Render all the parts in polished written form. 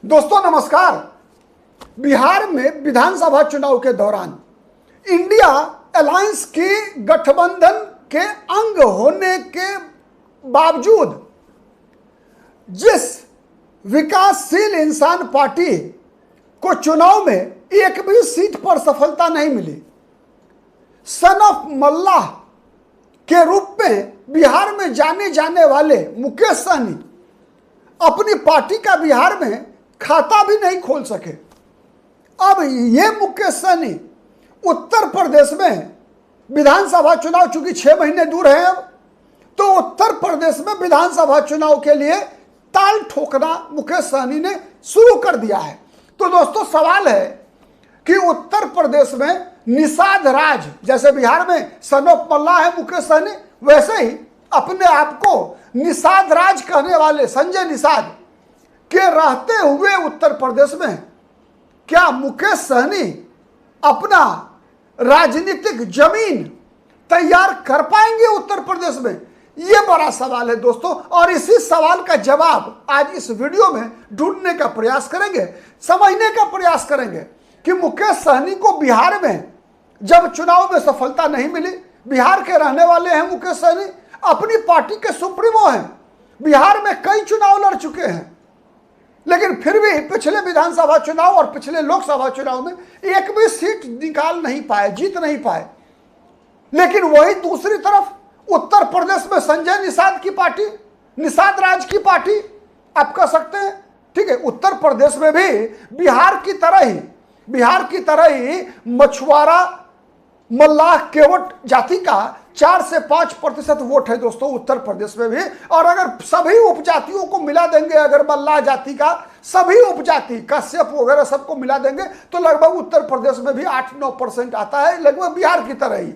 दोस्तों नमस्कार। बिहार में विधानसभा चुनाव के दौरान इंडिया अलायंस की गठबंधन के अंग होने के बावजूद जिस विकासशील इंसान पार्टी को चुनाव में एक भी सीट पर सफलता नहीं मिली, सन ऑफ मल्लाह के रूप में बिहार में जाने जाने वाले मुकेश सहनी अपनी पार्टी का बिहार में खाता भी नहीं खोल सके। अब ये मुकेश सहनी उत्तर प्रदेश में विधानसभा चुनाव, चूंकि 6 महीने दूर है अब, तो उत्तर प्रदेश में विधानसभा चुनाव के लिए ताल ठोकना मुकेश सहनी ने शुरू कर दिया है। तो दोस्तों सवाल है कि उत्तर प्रदेश में निषाद राज, जैसे बिहार में सन ऑफ मल्लाह है मुकेश सहनी, वैसे ही अपने आप को निषाद राज कहने वाले संजय निषाद के रहते हुए उत्तर प्रदेश में क्या मुकेश सहनी अपना राजनीतिक जमीन तैयार कर पाएंगे उत्तर प्रदेश में? यह बड़ा सवाल है दोस्तों, और इसी सवाल का जवाब आज इस वीडियो में ढूंढने का प्रयास करेंगे, समझने का प्रयास करेंगे कि मुकेश सहनी को बिहार में जब चुनाव में सफलता नहीं मिली, बिहार के रहने वाले हैं मुकेश सहनी, अपनी पार्टी के सुप्रीमो हैं, बिहार में कई चुनाव लड़ चुके हैं, लेकिन फिर भी पिछले विधानसभा चुनाव और पिछले लोकसभा चुनाव में एक भी सीट निकाल नहीं पाए, जीत नहीं पाए। लेकिन वही दूसरी तरफ उत्तर प्रदेश में संजय निषाद की पार्टी, निषाद राज की पार्टी आप कह सकते हैं, ठीक है, उत्तर प्रदेश में भी बिहार की तरह ही मछुआरा मल्लाह केवट जाति का 4 से 5% वोट है दोस्तों उत्तर प्रदेश में भी। और अगर सभी उपजातियों को मिला देंगे, अगर मल्लाह जाति का सभी उपजाति कश्यप वगैरह सबको मिला देंगे तो लगभग उत्तर प्रदेश में भी 8-9% आता है, लगभग बिहार की तरह ही।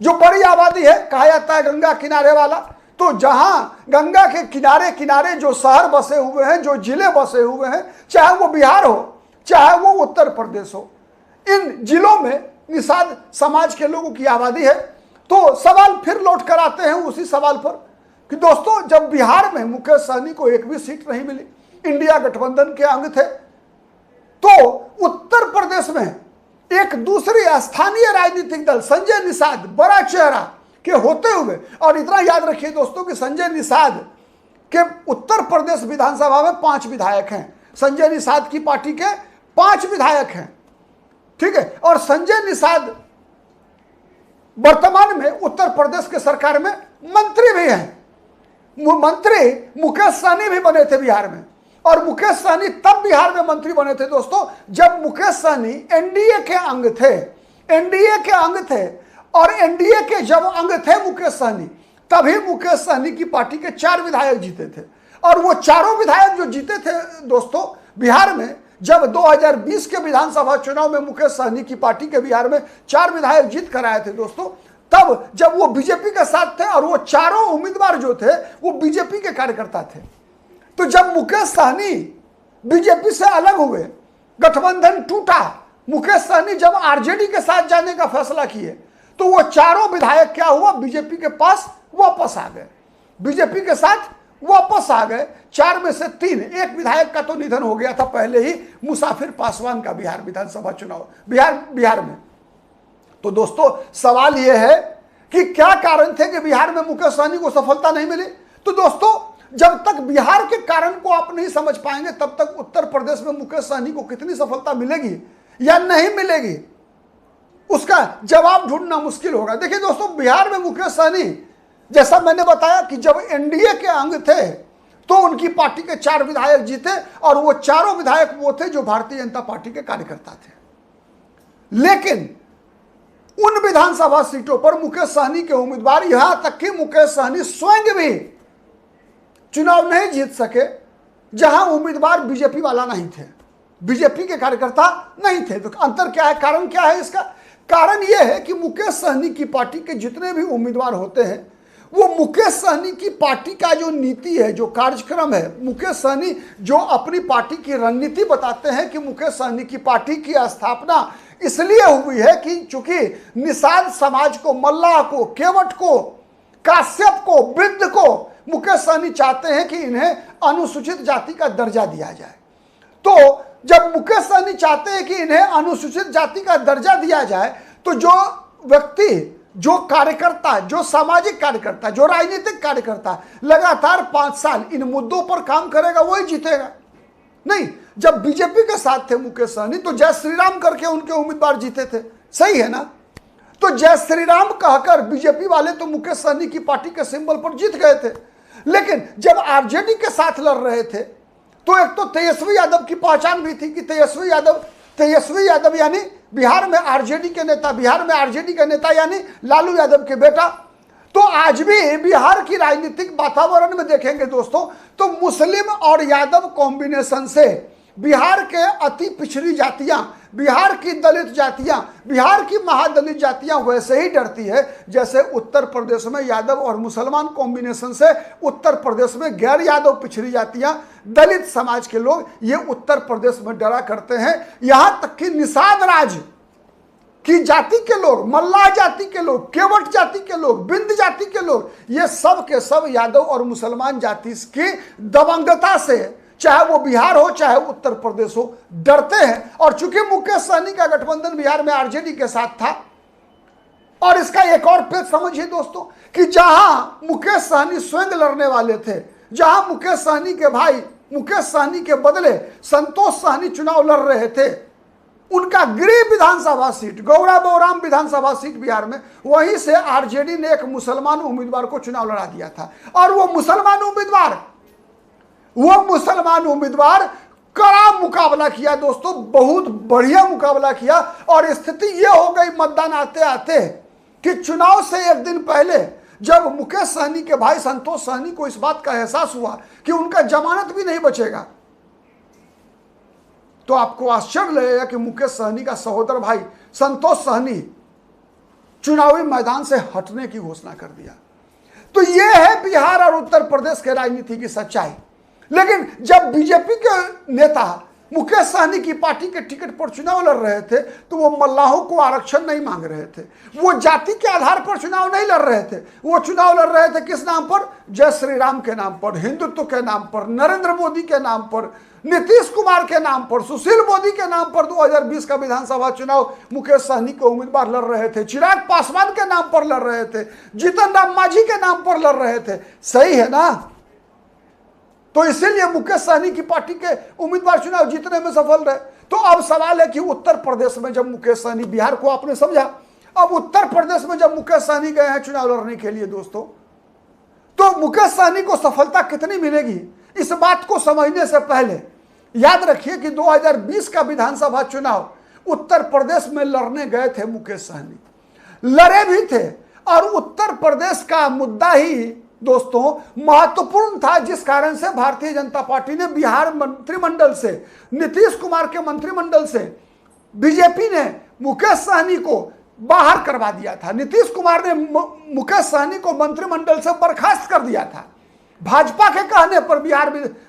जो बड़ी आबादी है, कहा जाता है गंगा किनारे वाला, तो जहां गंगा के किनारे किनारे जो शहर बसे हुए हैं, जो जिले बसे हुए हैं, चाहे वो बिहार हो चाहे वो उत्तर प्रदेश हो, इन जिलों में निषाद समाज के लोगों की आबादी है। तो सवाल फिर लौट कर आते हैं उसी सवाल पर कि दोस्तों जब बिहार में मुकेश सहनी को एक भी सीट नहीं मिली, इंडिया गठबंधन के अंग थे, तो उत्तर प्रदेश में एक दूसरी स्थानीय राजनीतिक दल संजय निषाद, बड़ा चेहरा के होते हुए, और इतना याद रखिए दोस्तों कि संजय निषाद के उत्तर प्रदेश विधानसभा में 5 विधायक हैं, संजय निषाद की पार्टी के 5 विधायक हैं, ठीक है, और संजय निषाद वर्तमान में उत्तर प्रदेश के सरकार में मंत्री भी हैं। मंत्री मुकेश सहनी भी बने थे बिहार में, और मुकेश सहनी तब बिहार में मंत्री बने थे दोस्तों जब मुकेश सहनी एनडीए के अंग थे, और एनडीए के जब अंग थे मुकेश सहनी, तभी मुकेश सहनी की पार्टी के 4 विधायक जीते थे। और वो चारों विधायक जो जीते थे दोस्तों बिहार में, जब 2020 के विधानसभा चुनाव में मुकेश सहनी की पार्टी के बिहार में 4 विधायक जीत कर आए थे दोस्तों, तब जब वो बीजेपी के साथ थे, और वो चारों उम्मीदवार जो थे वो बीजेपी के कार्यकर्ता थे। तो जब मुकेश सहनी बीजेपी से अलग हुए, गठबंधन टूटा, मुकेश सहनी जब आरजेडी के साथ जाने का फैसला किए, तो वो चारों विधायक क्या हुआ, बीजेपी के पास वापस आ गए, बीजेपी के साथ वापस आ गए। 4 में से 3, एक विधायक का तो निधन हो गया था पहले ही, मुसाफिर पासवान का, बिहार विधानसभा चुनाव बिहार में। तो दोस्तों सवाल यह है कि क्या कारण थे कि बिहार में मुकेश सहनी को सफलता नहीं मिली? तो दोस्तों जब तक बिहार के कारण को आप नहीं समझ पाएंगे, तब तक उत्तर प्रदेश में मुकेश सहनी को कितनी सफलता मिलेगी या नहीं मिलेगी, उसका जवाब ढूंढना मुश्किल होगा। देखिए दोस्तों, बिहार में मुकेश सहनी, जैसा मैंने बताया कि जब एनडीए के अंग थे तो उनकी पार्टी के 4 विधायक जीते, और वो चारों विधायक वो थे जो भारतीय जनता पार्टी के कार्यकर्ता थे। लेकिन उन विधानसभा सीटों पर मुकेश सहनी के उम्मीदवार, यहां तक कि मुकेश सहनी स्वयं भी चुनाव नहीं जीत सके जहां उम्मीदवार बीजेपी वाला नहीं थे, बीजेपी के कार्यकर्ता नहीं थे। तो अंतर क्या है, कारण क्या है इसका? कारण यह है कि मुकेश सहनी की पार्टी के जितने भी उम्मीदवार होते हैं, वो मुकेश सहनी की पार्टी का जो नीति है, जो कार्यक्रम है, मुकेश सहनी जो अपनी पार्टी की रणनीति बताते हैं कि मुकेश सहनी की पार्टी की स्थापना इसलिए हुई है कि चूंकि निषाद समाज को, मल्लाह को, केवट को, काश्यप को, वृद्ध को मुकेश सहनी चाहते हैं कि इन्हें अनुसूचित जाति का दर्जा दिया जाए। तो जब मुकेश सहनी चाहते हैं कि इन्हें अनुसूचित जाति का दर्जा दिया जाए, तो जो व्यक्ति, जो कार्यकर्ता, जो सामाजिक कार्यकर्ता, जो राजनीतिक कार्यकर्ता लगातार 5 साल इन मुद्दों पर काम करेगा वही जीतेगा। नहीं, जब बीजेपी के साथ थे मुकेश सहनी तो जय श्री राम करके उनके उम्मीदवार जीते थे, सही है ना। तो जय श्री राम कहकर बीजेपी वाले तो मुकेश सहनी की पार्टी के सिंबल पर जीत गए थे। लेकिन जब आरजेडी के साथ लड़ रहे थे तो एक तो तेजस्वी यादव की पहचान भी थी कि तेजस्वी यादव यानी बिहार में आरजेडी के नेता यानी लालू यादव के बेटा। तो आज भी बिहार की राजनीतिक वातावरण में देखेंगे दोस्तों, तो मुस्लिम और यादव कॉम्बिनेशन से बिहार के अति पिछड़ी जातियां, बिहार की दलित जातियां, बिहार की महादलित जातियां वैसे ही डरती है जैसे उत्तर प्रदेश में यादव और मुसलमान कॉम्बिनेशन से उत्तर प्रदेश में गैर यादव पिछड़ी जातियां, दलित समाज के लोग ये उत्तर प्रदेश में डरा करते हैं। यहां तक कि निषाद राज की जाति के लोग, मल्लाह जाति के लोग, केवट जाति के लोग, बिंद जाति के लोग, ये सब के सब यादव और मुसलमान जाति की दबंगता से, चाहे वो बिहार हो चाहे उत्तर प्रदेश हो, डरते हैं। और चूंकि मुकेश सहनी का गठबंधन बिहार में आरजेडी के साथ था, और इसका एक और पेच समझिए दोस्तों कि जहां मुकेश सहनी स्वयं लड़ने वाले थे, जहां मुकेश सहनी के भाई मुकेश सहनी के बदले संतोष सहनी चुनाव लड़ रहे थे, उनका गृह विधानसभा सीट, गौरा बौराम विधानसभा सीट बिहार में, वहीं से आरजेडी ने एक मुसलमान उम्मीदवार को चुनाव लड़ा दिया था। और वो मुसलमान उम्मीदवार कड़ा मुकाबला किया दोस्तों, बहुत बढ़िया मुकाबला किया। और स्थिति ये हो गई मतदान आते आते कि चुनाव से एक दिन पहले जब मुकेश सहनी के भाई संतोष सहनी को इस बात का एहसास हुआ कि उनका जमानत भी नहीं बचेगा, तो आपको आश्चर्य लगेगा कि मुकेश सहनी का सहोदर भाई संतोष सहनी चुनावी मैदान से हटने की घोषणा कर दिया। तो यह है बिहार और उत्तर प्रदेश के राजनीति की सच्चाई। लेकिन जब बीजेपी के नेता मुकेश सहनी की पार्टी के टिकट पर चुनाव लड़ रहे थे तो वो मल्लाहों को आरक्षण नहीं मांग रहे थे, वो जाति के आधार पर चुनाव नहीं लड़ रहे थे, वो चुनाव लड़ रहे थे किस नाम पर? जय श्री राम के नाम पर, हिंदुत्व के नाम पर, नरेंद्र मोदी के नाम पर, नीतीश कुमार के नाम पर, सुशील मोदी के नाम पर 2020 का विधानसभा चुनाव मुकेश सहनी के उम्मीदवार लड़ रहे थे, चिराग पासवान के नाम पर लड़ रहे थे, जीतन राम मांझी के नाम पर लड़ रहे थे, सही है ना। तो इसीलिए मुकेश सहनी की पार्टी के उम्मीदवार चुनाव जीतने में सफल रहे। तो अब सवाल है कि उत्तर प्रदेश में जब मुकेश सहनी, बिहार को आपने समझा, अब उत्तर प्रदेश में जब मुकेश सहनी गए हैं चुनाव लड़ने के लिए दोस्तों, तो मुकेश सहनी को सफलता कितनी मिलेगी इस बात को समझने से पहले याद रखिए कि 2020 का विधानसभा चुनाव उत्तर प्रदेश में लड़ने गए थे मुकेश सहनी, लड़े भी थे। और उत्तर प्रदेश का मुद्दा ही दोस्तों महत्वपूर्ण था, जिस कारण से भारतीय जनता पार्टी ने बिहार मंत्रिमंडल से, नीतीश कुमार के मंत्रिमंडल से बीजेपी ने मुकेश सहनी को बाहर करवा दिया था। नीतीश कुमार ने मुकेश सहनी को मंत्रिमंडल से बर्खास्त कर दिया था भाजपा के कहने पर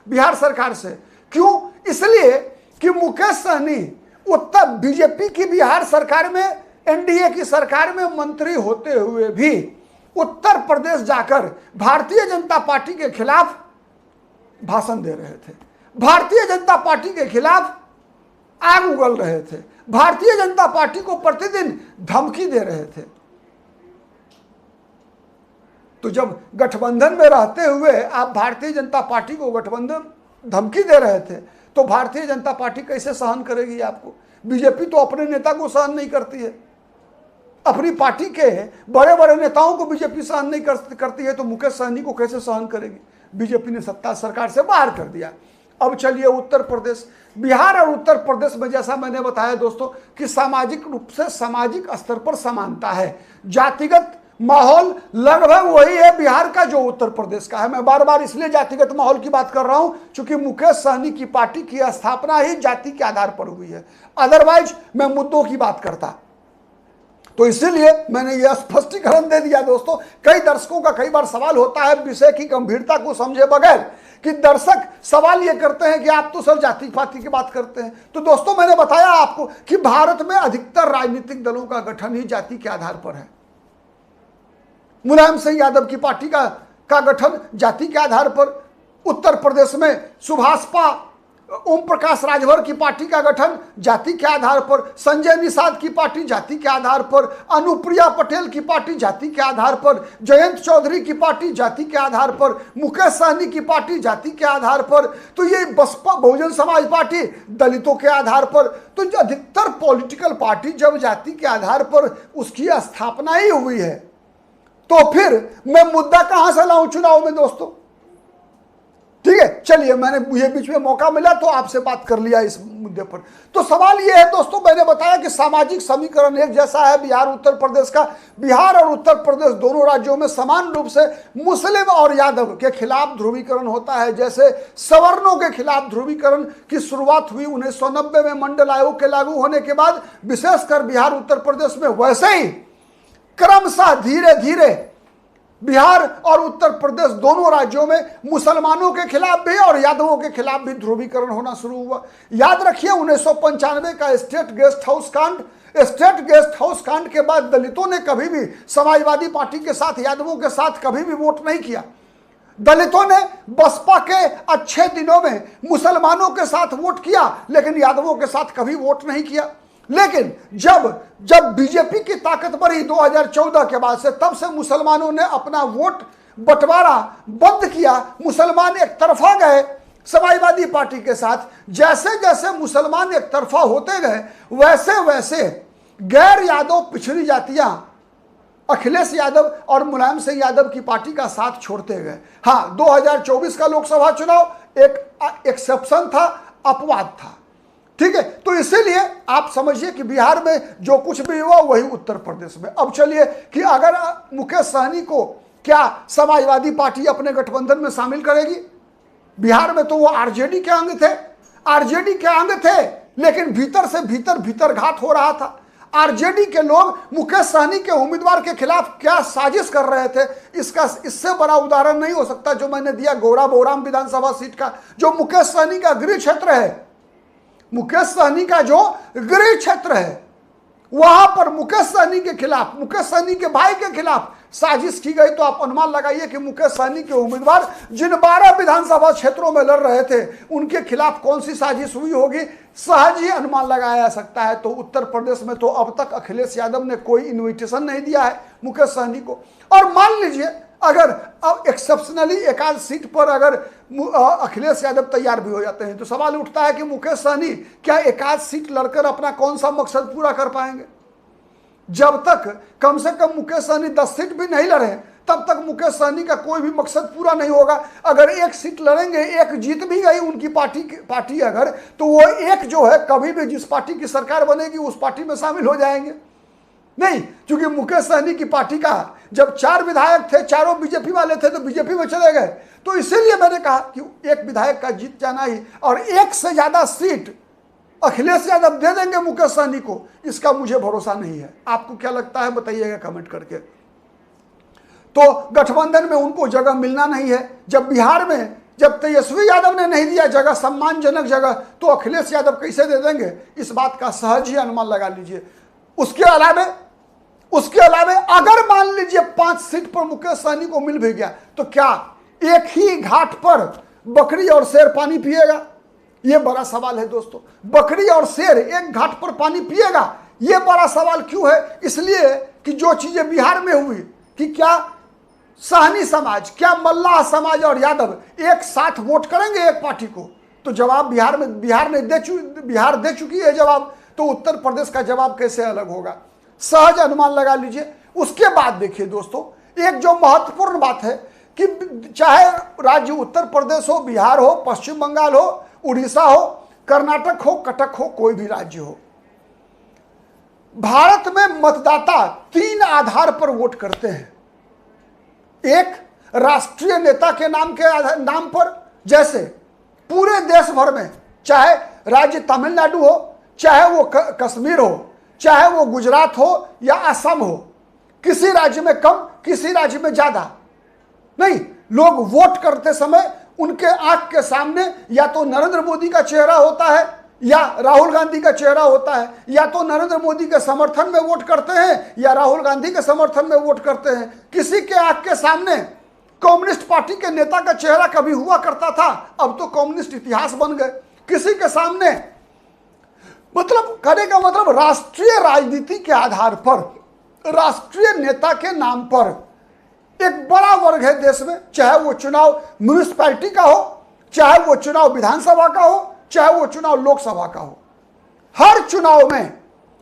बिहार सरकार से। क्यों? इसलिए कि मुकेश सहनी उत्तर बीजेपी की बिहार सरकार में, एनडीए की सरकार में मंत्री होते हुए भी उत्तर प्रदेश जाकर भारतीय जनता पार्टी के खिलाफ भाषण दे रहे थे, भारतीय जनता पार्टी के खिलाफ आग उगल रहे थे, भारतीय जनता पार्टी को प्रतिदिन धमकी दे रहे थे। तो जब गठबंधन में रहते हुए आप भारतीय जनता पार्टी को गठबंधन धमकी दे रहे थे तो भारतीय जनता पार्टी कैसे सहन करेगी आपको? बीजेपी तो अपने नेता को सहन नहीं करती है, अपनी पार्टी के बड़े बड़े नेताओं को बीजेपी सहन नहीं करती है, तो मुकेश सहनी को कैसे सहन करेगी? बीजेपी ने सत्ता सरकार से बाहर कर दिया। अब चलिए उत्तर प्रदेश, बिहार और उत्तर प्रदेश में जैसा मैंने बताया दोस्तों कि सामाजिक रूप से, सामाजिक स्तर पर समानता है, जातिगत माहौल लगभग वही है बिहार का जो उत्तर प्रदेश का है। मैं बार बार इसलिए जातिगत माहौल की बात कर रहा हूं क्योंकि मुकेश सहनी की पार्टी की स्थापना ही जाति के आधार पर हुई है, अदरवाइज मैं मुद्दों की बात करता। तो इसीलिए मैंने यह स्पष्टीकरण दे दिया दोस्तों। कई दर्शकों का कई बार सवाल होता है विषय की गंभीरता को समझे बगैर कि दर्शक सवाल ये करते हैं कि आप तो सर जाति पाति की बात करते हैं। तो दोस्तों मैंने बताया आपको कि भारत में अधिकतर राजनीतिक दलों का गठन ही जाति के आधार पर है। मुलायम सिंह यादव की पार्टी का गठन जाति के आधार पर, उत्तर प्रदेश में सुभाषपा ओम प्रकाश राजभर की पार्टी का गठन जाति के आधार पर, संजय निषाद की पार्टी जाति के आधार पर, अनुप्रिया पटेल की पार्टी जाति के आधार पर, जयंत चौधरी की पार्टी जाति के आधार पर, मुकेश सहनी की पार्टी जाति के आधार पर, तो ये बसपा बहुजन समाज पार्टी दलितों के आधार पर। तो अधिकतर पॉलिटिकल पार्टी जब जाति के आधार पर उसकी स्थापना ही हुई है, तो फिर मैं मुद्दा कहां से लाऊं चुनाव में दोस्तों? ठीक है, चलिए, मैंने मुझे बीच में मौका मिला तो आपसे बात कर लिया इस मुद्दे पर। तो सवाल यह है दोस्तों, मैंने बताया कि सामाजिक समीकरण एक जैसा है बिहार उत्तर प्रदेश का। बिहार और उत्तर प्रदेश दोनों राज्यों में समान रूप से मुस्लिम और यादव के खिलाफ ध्रुवीकरण होता है। जैसे सवर्णों के खिलाफ ध्रुवीकरण की शुरुआत हुई 1990 में मंडल आयोग के लागू होने के बाद, विशेषकर बिहार उत्तर प्रदेश में, वैसे ही क्रमशः धीरे धीरे बिहार और उत्तर प्रदेश दोनों राज्यों में मुसलमानों के खिलाफ भी और यादवों के खिलाफ भी ध्रुवीकरण होना शुरू हुआ। याद रखिए 1995 का स्टेट गेस्ट हाउस कांड। स्टेट गेस्ट हाउस कांड के बाद दलितों ने कभी भी समाजवादी पार्टी के साथ, यादवों के साथ कभी भी वोट नहीं किया। दलितों ने बसपा के अच्छे दिनों में मुसलमानों के साथ वोट किया, लेकिन यादवों के साथ कभी वोट नहीं किया। लेकिन जब बीजेपी की ताकत बढ़ी 2014 के बाद से, तब से मुसलमानों ने अपना वोट बंटवारा बंद किया। मुसलमान एक तरफा गए समाजवादी पार्टी के साथ। जैसे जैसे मुसलमान एक तरफा होते गए, वैसे वैसे गैर यादव पिछड़ी जातियां अखिलेश यादव और मुलायम सिंह यादव की पार्टी का साथ छोड़ते गए। हाँ, 2024 का लोकसभा चुनाव एक एक्सेप्शन था, अपवाद था। ठीक है, तो इसीलिए आप समझिए कि बिहार में जो कुछ भी हुआ वही उत्तर प्रदेश में। अब चलिए कि अगर मुकेश सहनी को क्या समाजवादी पार्टी अपने गठबंधन में शामिल करेगी? बिहार में तो वो आरजेडी के अंग थे, आरजेडी के अंग थे, लेकिन भीतर से भीतर घात हो रहा था। आरजेडी के लोग मुकेश सहनी के उम्मीदवार के खिलाफ क्या साजिश कर रहे थे, इससे बड़ा उदाहरण नहीं हो सकता जो मैंने दिया गौरा बौराम विधानसभा सीट का, जो मुकेश सहनी का गृह क्षेत्र है। मुकेश सहनी का जो गृह क्षेत्र है, वहां पर मुकेश सहनी के खिलाफ, मुकेश सहनी के भाई के खिलाफ साजिश की गई। तो आप अनुमान लगाइए कि मुकेश सहनी के उम्मीदवार जिन 12 विधानसभा क्षेत्रों में लड़ रहे थे, उनके खिलाफ कौन सी साजिश हुई होगी, सहज ही अनुमान लगाया जा सकता है। तो उत्तर प्रदेश में तो अब तक अखिलेश यादव ने कोई इन्विटेशन नहीं दिया है मुकेश सहनी को। और मान लीजिए अगर अब एक्सेप्शनली एक आध सीट पर अगर अखिलेश यादव तैयार भी हो जाते हैं, तो सवाल उठता है कि मुकेश सहनी क्या एक आध सीट लड़कर अपना कौन सा मकसद पूरा कर पाएंगे? जब तक कम से कम मुकेश सहनी 10 सीट भी नहीं लड़े, तब तक मुकेश सहनी का कोई भी मकसद पूरा नहीं होगा। अगर एक सीट लड़ेंगे, एक जीत भी गई उनकी पार्टी अगर, तो वो एक जो है कभी भी जिस पार्टी की सरकार बनेगी उस पार्टी में शामिल हो जाएंगे नहीं, क्योंकि मुकेश सहनी की पार्टी का जब 4 विधायक थे, चारों बीजेपी वाले थे, तो बीजेपी में चले गए। तो इसीलिए मैंने कहा कि एक विधायक का जीत जाना ही, और एक से ज्यादा सीट अखिलेश यादव दे देंगे मुकेश सहनी को, इसका मुझे भरोसा नहीं है। आपको क्या लगता है बताइएगा कमेंट करके। तो गठबंधन में उनको जगह मिलना नहीं है। जब बिहार में जब तेजस्वी यादव ने नहीं दिया जगह, सम्मानजनक जगह, तो अखिलेश यादव कैसे दे देंगे? इस बात का सहज ही अनुमान लगा लीजिए। उसके अलावे अगर मान लीजिए 5 सीट पर मुकेश सहनी को मिल भी गया, तो क्या एक ही घाट पर बकरी और शेर पानी पिएगा? यह बड़ा सवाल है दोस्तों। बकरी और शेर एक घाट पर पानी पिएगा, यह बड़ा सवाल क्यों है? इसलिए कि जो चीजें बिहार में हुई कि क्या सहनी समाज, क्या मल्लाह समाज और यादव एक साथ वोट करेंगे एक पार्टी को? तो जवाब बिहार दे चुकी है जवाब। तो उत्तर प्रदेश का जवाब कैसे अलग होगा? सहज अनुमान लगा लीजिए। उसके बाद देखिए दोस्तों, एक जो महत्वपूर्ण बात है कि चाहे राज्य उत्तर प्रदेश हो, बिहार हो, पश्चिम बंगाल हो, उड़ीसा हो, कर्नाटक हो, कटक हो, कोई भी राज्य हो, भारत में मतदाता 3 आधार पर वोट करते हैं। एक, राष्ट्रीय नेता के नाम पर, जैसे पूरे देश भर में, चाहे राज्य तमिलनाडु हो, चाहे वो कश्मीर हो, चाहे वो गुजरात हो या असम हो, किसी राज्य में कम, किसी राज्य में ज्यादा नहीं, लोग वोट करते समय उनके आंख के सामने या तो नरेंद्र मोदी का चेहरा होता है या राहुल गांधी का चेहरा होता है, या तो नरेंद्र मोदी के समर्थन में वोट करते हैं या राहुल गांधी के समर्थन में वोट करते हैं। किसी के आंख के सामने कम्युनिस्ट पार्टी के नेता का चेहरा कभी हुआ करता था, अब तो कम्युनिस्ट इतिहास बन गए। किसी के सामने, मतलब कहने का मतलब राष्ट्रीय राजनीति के आधार पर, राष्ट्रीय नेता के नाम पर एक बड़ा वर्ग है देश में, चाहे वो चुनाव म्यूनिसिपैलिटी का हो, चाहे वो चुनाव विधानसभा का हो, चाहे वो चुनाव लोकसभा का हो। हर चुनाव में,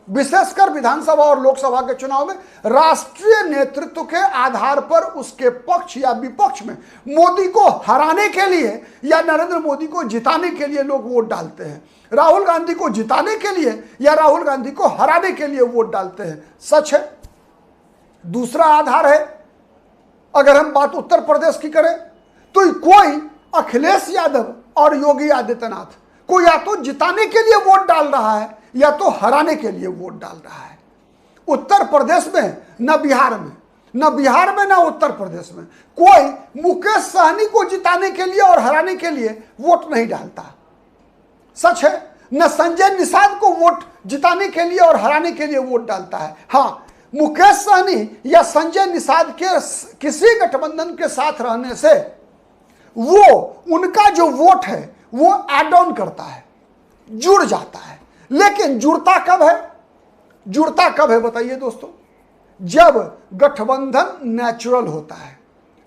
विशेषकर विधानसभा और लोकसभा के चुनाव में, राष्ट्रीय नेतृत्व के आधार पर उसके पक्ष या विपक्ष में मोदी को हराने के लिए या नरेंद्र मोदी को जिताने के लिए लोग वोट डालते हैं। राहुल गांधी को जिताने के लिए या राहुल गांधी को हराने के लिए वोट डालते हैं। सच है। दूसरा आधार है, अगर हम बात उत्तर प्रदेश की करें तो कोई अखिलेश यादव और योगी आदित्यनाथ को या तो जिताने के लिए वोट डाल रहा है या तो हराने के लिए वोट डाल रहा है। उत्तर प्रदेश में, न बिहार में न उत्तर प्रदेश में कोई मुकेश सहनी को जिताने के लिए और हराने के लिए वोट नहीं डालता। सच है। न संजय निषाद को वोट जिताने के लिए और हराने के लिए वोट डालता है। हाँ, मुकेश सहनी या संजय निषाद के किसी गठबंधन के साथ रहने से वो उनका जो वोट है वो एड ऑन करता है, जुड़ जाता है। लेकिन जुड़ता कब है बताइए दोस्तों? जब गठबंधन नेचुरल होता है,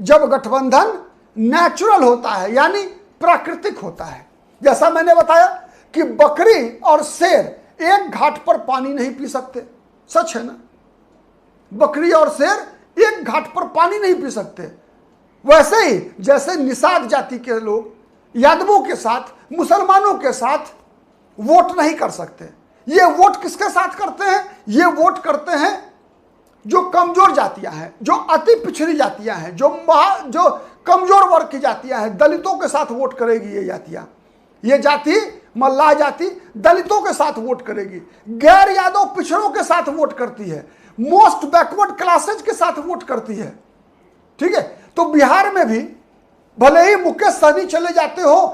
जब गठबंधन नेचुरल होता है यानी प्राकृतिक होता है। जैसा मैंने बताया कि बकरी और शेर एक घाट पर पानी नहीं पी सकते। सच है ना? बकरी और शेर एक घाट पर पानी नहीं पी सकते। वैसे ही जैसे निषाद जाति के लोग यादवों के साथ, मुसलमानों के साथ वोट नहीं कर सकते। ये वोट किसके साथ करते हैं? ये वोट करते हैं जो कमजोर जातियां हैं, जो अति पिछड़ी जातियां हैं, जो कमजोर वर्ग की जातियां हैं। दलितों के साथ वोट करेगी ये जातियां। ये जाति, मल्लाह जाति, दलितों के साथ वोट करेगी। गैर यादव पिछड़ों के साथ वोट करती है। मोस्ट बैकवर्ड क्लासेज के साथ वोट करती है। ठीक है। तो बिहार में भी भले ही मुकेश सहनी चले जाते हो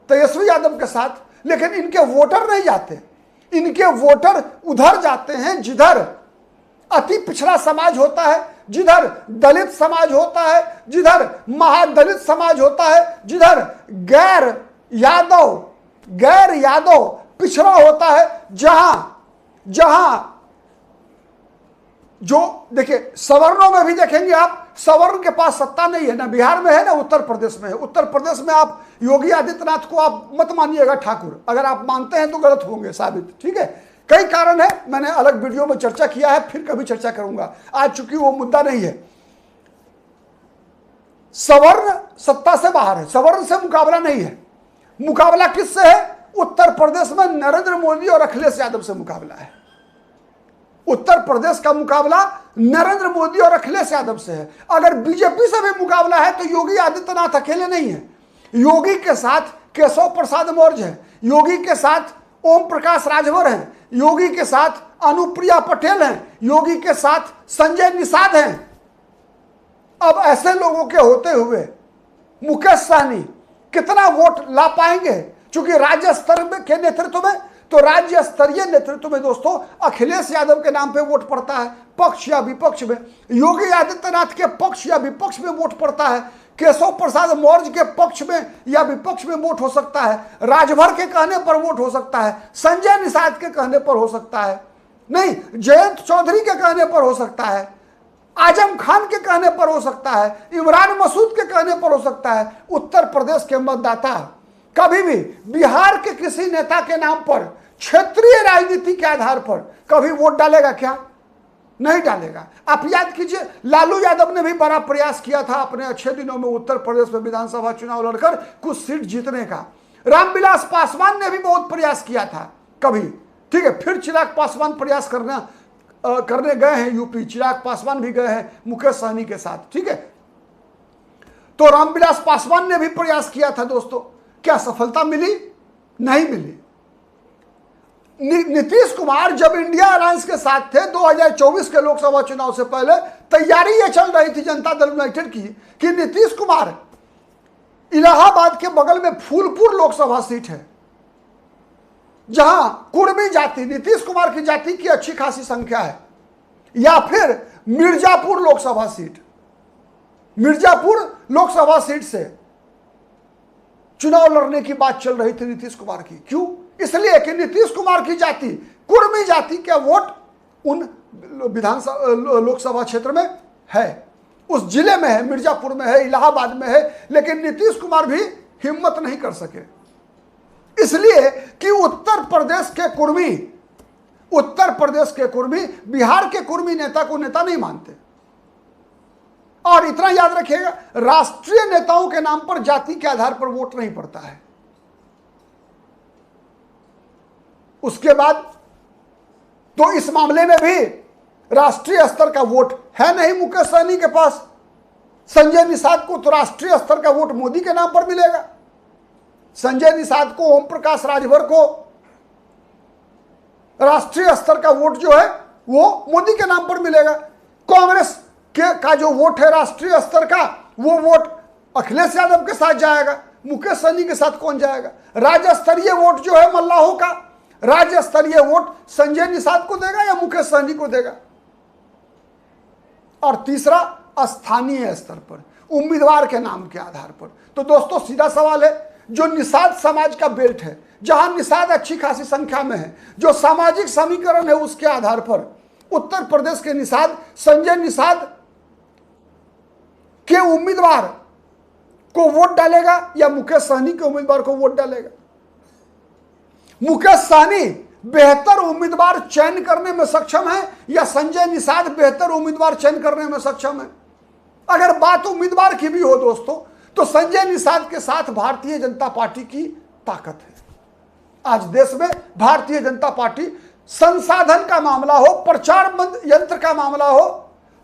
तेजस्वी यादव के साथ, लेकिन इनके वोटर नहीं जाते। इनके वोटर उधर जाते हैं जिधर अति पिछड़ा समाज होता है, जिधर दलित समाज होता है, जिधर महादलित समाज होता है, जिधर गैर यादव पिछड़ा होता है। जहां जो देखिए, सवर्णों में भी देखेंगे आप, सवर्ण के पास सत्ता नहीं है, ना बिहार में है ना उत्तर प्रदेश में है। उत्तर प्रदेश में आप योगी आदित्यनाथ को आप मत मानिएगा ठाकुर। अगर आप मानते हैं तो गलत होंगे साबित। ठीक है। कई कारण है, मैंने अलग वीडियो में चर्चा किया है, फिर कभी चर्चा करूंगा। आज चूंकि वो मुद्दा नहीं है। सवर्ण सत्ता से बाहर है, सवर्ण से मुकाबला नहीं है। मुकाबला किससे है? उत्तर प्रदेश में नरेंद्र मोदी और अखिलेश यादव से मुकाबला है। उत्तर प्रदेश का मुकाबला नरेंद्र मोदी और अखिलेश यादव से है। अगर बीजेपी से भी मुकाबला है तो योगी आदित्यनाथ अकेले नहीं है। योगी के साथ केशव प्रसाद मौर्य है, योगी के साथ ओम प्रकाश राजभर हैं, योगी के साथ अनुप्रिया पटेल हैं, योगी के साथ संजय निषाद हैं। अब ऐसे लोगों के होते हुए मुकेश सहनी कितना वोट ला पाएंगे? चूंकि राज्य स्तर के नेतृत्व में, तो राज्य स्तरीय नेतृत्व में दोस्तों अखिलेश यादव के नाम पे वोट पड़ता है, पक्ष या विपक्ष में। योगी आदित्यनाथ के पक्ष या विपक्ष में वोट पड़ता है। केशव प्रसाद मौर्य के पक्ष में या विपक्ष में वोट हो सकता है। राजभर के कहने पर वोट हो सकता है, संजय निषाद के कहने पर हो सकता है, नहीं जयंत चौधरी के कहने पर हो सकता है, आजम खान के कहने पर हो सकता है, इमरान मसूद के कहने पर हो सकता है। उत्तर प्रदेश के मतदाता कभी भी बिहार के किसी नेता के नाम पर क्षेत्रीय राजनीति के आधार पर कभी वोट डालेगा क्या? नहीं डालेगा। आप याद कीजिए, लालू यादव ने भी बड़ा प्रयास किया था अपने अच्छे दिनों में उत्तर प्रदेश में विधानसभा चुनाव लड़कर कुछ सीट जीतने का। रामविलास पासवान ने भी बहुत प्रयास किया था कभी। ठीक है। फिर चिराग पासवान प्रयास करने गए हैं यूपी। चिराग पासवान भी गए हैं मुकेश सहनी के साथ। ठीक है। तो रामविलास पासवान ने भी प्रयास किया था दोस्तों। क्या सफलता मिली? नहीं मिली। नीतीश कुमार जब इंडिया अलायंस के साथ थे 2024 के लोकसभा चुनाव से पहले, तैयारी ये चल रही थी जनता दल यूनाइटेड की कि नीतीश कुमार इलाहाबाद के बगल में फूलपुर लोकसभा सीट है, जहां कुर्मी जाति, नीतीश कुमार की जाति की अच्छी खासी संख्या है, या फिर मिर्जापुर लोकसभा सीट, मिर्जापुर लोकसभा सीट से चुनाव लड़ने की बात चल रही थी नीतीश कुमार की। क्यों? इसलिए कि नीतीश कुमार की जाति, कुर्मी जाति का वोट उन विधानसभा लोकसभा क्षेत्र में है, उस जिले में है, मिर्जापुर में है, इलाहाबाद में है, लेकिन नीतीश कुमार भी हिम्मत नहीं कर सके, इसलिए कि उत्तर प्रदेश के कुर्मी बिहार के कुर्मी नेता को नेता नहीं मानते। और इतना याद रखिएगा, राष्ट्रीय नेताओं के नाम पर जाति के आधार पर वोट नहीं पड़ता है। उसके बाद तो इस मामले में भी राष्ट्रीय स्तर का वोट है नहीं मुकेश सहनी के पास। संजय निषाद को तो राष्ट्रीय स्तर का वोट मोदी के नाम पर मिलेगा, संजय निषाद को, ओम प्रकाश राजभर को राष्ट्रीय स्तर का वोट जो है वो मोदी के नाम पर मिलेगा। कांग्रेस का जो वोट है राष्ट्रीय स्तर का, वो वोट अखिलेश यादव के साथ जाएगा, मुकेश सहनी के साथ कौन जाएगा? राज्य स्तरीय वोट जो है मल्लाहों का, राज्य स्तरीय वोट संजय निषाद को देगा या मुकेश सहनी को देगा? और तीसरा, स्थानीय स्तर पर उम्मीदवार के नाम के आधार पर। तो दोस्तों सीधा सवाल है, जो निषाद समाज का बेल्ट है, जहां निषाद अच्छी खासी संख्या में है, जो सामाजिक समीकरण है, उसके आधार पर उत्तर प्रदेश के निषाद संजय निषाद के उम्मीदवार को वोट डालेगा या मुकेश सहनी के उम्मीदवार को वोट डालेगा? मुकेश सहनी बेहतर उम्मीदवार चयन करने में सक्षम है या संजय निषाद बेहतर उम्मीदवार चयन करने में सक्षम है? अगर बात उम्मीदवार की भी हो दोस्तों, तो संजय निषाद के साथ भारतीय जनता पार्टी की ताकत है। आज देश में भारतीय जनता पार्टी संसाधन का मामला हो, प्रचार यंत्र का मामला हो,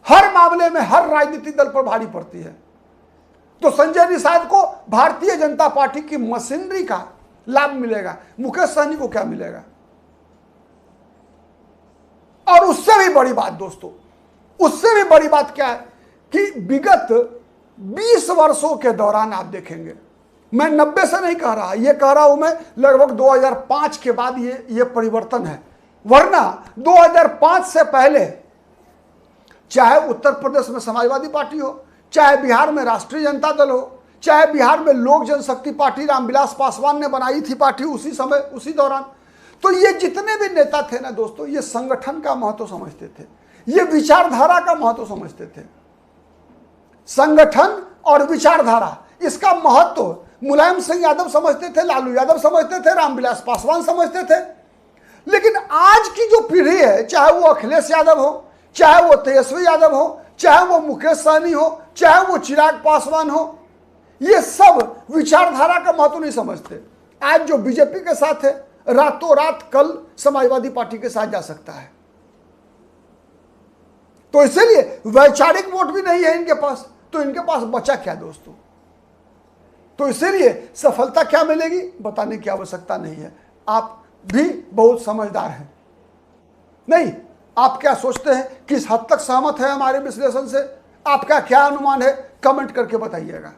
हर मामले में हर राजनीतिक दल पर भारी पड़ती है। तो संजय निषाद को भारतीय जनता पार्टी की मशीनरी का लाभ मिलेगा, मुकेश सहनी को क्या मिलेगा? और उससे भी बड़ी बात दोस्तों, उससे भी बड़ी बात क्या है कि विगत 20 वर्षों के दौरान आप देखेंगे, मैं 90 से नहीं कह रहा, ये कह रहा हूं मैं लगभग 2005 के बाद ये परिवर्तन है, वरना 2005 से पहले चाहे उत्तर प्रदेश में समाजवादी पार्टी हो, चाहे बिहार में राष्ट्रीय जनता दल हो, चाहे बिहार में लोक जनशक्ति पार्टी रामविलास पासवान ने बनाई थी पार्टी उसी समय उसी दौरान, तो ये जितने भी नेता थे ना दोस्तों, ये संगठन का महत्व समझते थे, ये विचारधारा का महत्व समझते थे। संगठन और विचारधारा, इसका महत्व मुलायम सिंह यादव समझते थे, लालू यादव समझते थे, रामविलास पासवान समझते थे। लेकिन आज की जो पीढ़ी है, चाहे वो अखिलेश यादव हो, चाहे वो तेजस्वी यादव हो, चाहे वो मुकेश सहनी हो, चाहे वो चिराग पासवान हो, ये सब विचारधारा का महत्व नहीं समझते। आज जो बीजेपी के साथ है, रातों रात कल समाजवादी पार्टी के साथ जा सकता है। तो इसलिए वैचारिक वोट भी नहीं है इनके पास, तो इनके पास बचा क्या दोस्तों? तो इसीलिए सफलता क्या मिलेगी बताने की आवश्यकता नहीं है। आप भी बहुत समझदार हैं। नहीं, आप क्या सोचते हैं, किस हद तक सहमत है हमारे विश्लेषण से? आपका क्या अनुमान है, कमेंट करके बताइएगा।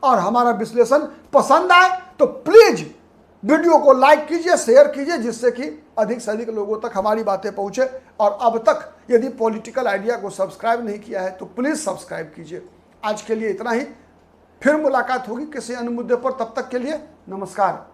और हमारा विश्लेषण पसंद आए तो प्लीज वीडियो को लाइक कीजिए, शेयर कीजिए, जिससे कि अधिक से अधिक लोगों तक हमारी बातें पहुंचे। और अब तक यदि पॉलिटिकल आइडिया को सब्सक्राइब नहीं किया है तो प्लीज सब्सक्राइब कीजिए। आज के लिए इतना ही, फिर मुलाकात होगी किसी अन्य मुद्दे पर। तब तक के लिए नमस्कार।